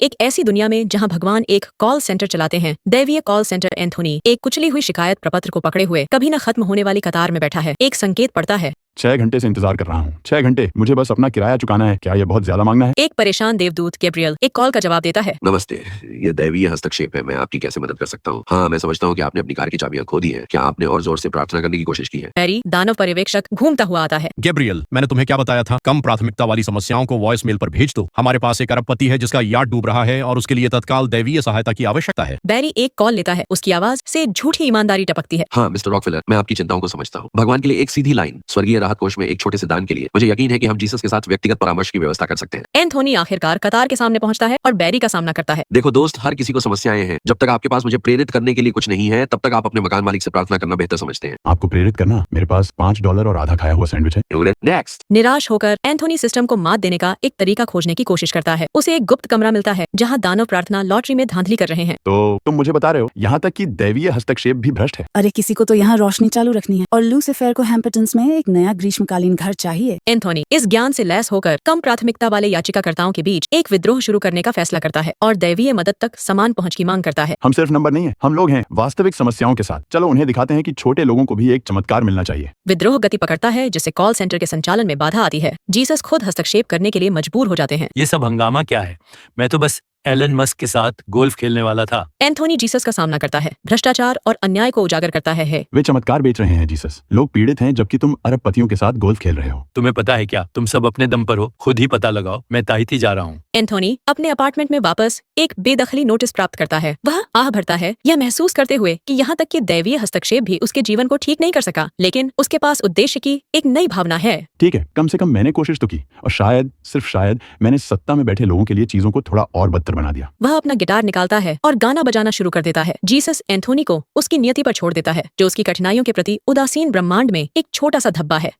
एक ऐसी दुनिया में जहां भगवान एक कॉल सेंटर चलाते हैं, दैवीय कॉल सेंटर एंथोनी एक कुचली हुई शिकायत प्रपत्र को पकड़े हुए कभी न खत्म होने वाली कतार में बैठा है। एक संकेत पड़ता है। 6 घंटे से इंतजार कर रहा हूँ। 6 घंटे, मुझे बस अपना किराया चुकाना है। क्या ये बहुत ज्यादा मांगना है? एक परेशान देवदूत गैब्रियल एक कॉल का जवाब देता है। नमस्ते, ये दैवीय हस्तक्षेप है। मैं आपकी कैसे मदद कर सकता हूँ? हाँ, मैं समझता हूँ कि आपने अपनी कार की चाबियां खो दी हैं। क्या आपने और जोर से प्रार्थना करने की कोशिश की है? हैरी दानव पर्यवेक्षक घूमता हुआ आता है। गैब्रियल, मैंने तुम्हें क्या बताया था? कम प्राथमिकता वाली समस्याओं को वॉइस मेल पर भेज दो। हमारे पास एक अरबपति है जिसका याट डूब रहा है और उसके लिए तत्काल दैवीय सहायता की आवश्यकता है। बैरी एक कॉल लेता है। उसकी आवाज से झूठी ईमानदारी टपकती है। हाँ मिस्टर रॉकफेलर, मैं आपकी चिंताओं को समझता हूँ। भगवान के लिए एक सीधी लाइन, स्वर्गीय राहत कोष में एक छोटे से दान के लिए मुझे यकीन है कि हम जीसस के साथ व्यक्तिगत परामर्श की व्यवस्था कर सकते हैं। एंथोनी आखिरकार कतार के सामने पहुंचता है और बैरी का सामना करता है। देखो दोस्त, हर किसी को समस्याएं हैं। जब तक आपके पास मुझे प्रेरित करने के लिए कुछ नहीं है, तब तक आप अपने मकान मालिक से प्रार्थना करना बेहतर समझते हैं। आपको प्रेरित करना? मेरे पास $5 और आधा खाया हुआ सैंडविच है। नेक्स्ट। निराश होकर एंथोनी सिस्टम को मात देने का एक तरीका खोजने की कोशिश करता है। उसे एक गुप्त कमरा मिलता है जहां दानव प्रार्थना लॉटरी में धांधली कर रहे हैं। तो तुम मुझे बता रहे हो यहाँ तक कि दैवीय हस्तक्षेप भी भ्रष्ट है? अरे किसी को तो यहाँ रोशनी चालू रखनी है और लूसीफर को हैम्पटन्स में एक नया ग्रीष्मकालीन घर चाहिए। एंथोनी इस ज्ञान से लैस होकर कम प्राथमिकता वाले याचिकाकर्ताओं के बीच एक विद्रोह शुरू करने का फैसला करता है और दैवीय मदद तक समान पहुंच की मांग करता है। हम सिर्फ नंबर नहीं है, हम लोग हैं वास्तविक समस्याओं के साथ। चलो उन्हें दिखाते हैं कि छोटे लोगों को भी एक चमत्कार मिलना चाहिए। विद्रोह गति पकड़ता है जिससे कॉल सेंटर के संचालन में बाधा आती है। जीसस खुद हस्तक्षेप करने के लिए मजबूर हो जाते हैं। ये सब हंगामा क्या है? मैं तो बस एलन मस्क के साथ गोल्फ खेलने वाला था। एंथोनी जीसस का सामना करता है, भ्रष्टाचार और अन्याय को उजागर करता है। वे चमत्कार बेच रहे हैं जीसस। लोग पीड़ित हैं जबकि तुम अरबपतियों के साथ गोल्फ खेल रहे हो। तुम्हें पता है क्या? तुम सब अपने दम पर हो, खुद ही पता लगाओ। मैं ताहिती जा रहा हूँ। एंथोनी अपने अपार्टमेंट में वापस एक बेदखली नोटिस प्राप्त करता है। वह आह भरता है, यह महसूस करते हुए कि यहाँ तक कि दैवीय हस्तक्षेप भी उसके जीवन को ठीक नहीं कर सका, लेकिन उसके पास उद्देश्य की एक नई भावना है। ठीक है, कम से कम मैंने कोशिश तो की और शायद, सिर्फ शायद, मैंने सत्ता में बैठे लोगों के लिए चीजों को थोड़ा और बदतर बना दिया। वह अपना गिटार निकालता है और गाना बजाना शुरू कर देता है। जीसस एंथोनी को उसकी नियति पर छोड़ देता है, जो उसकी कठिनाइयों के प्रति उदासीन ब्रह्मांड में एक छोटा सा धब्बा है।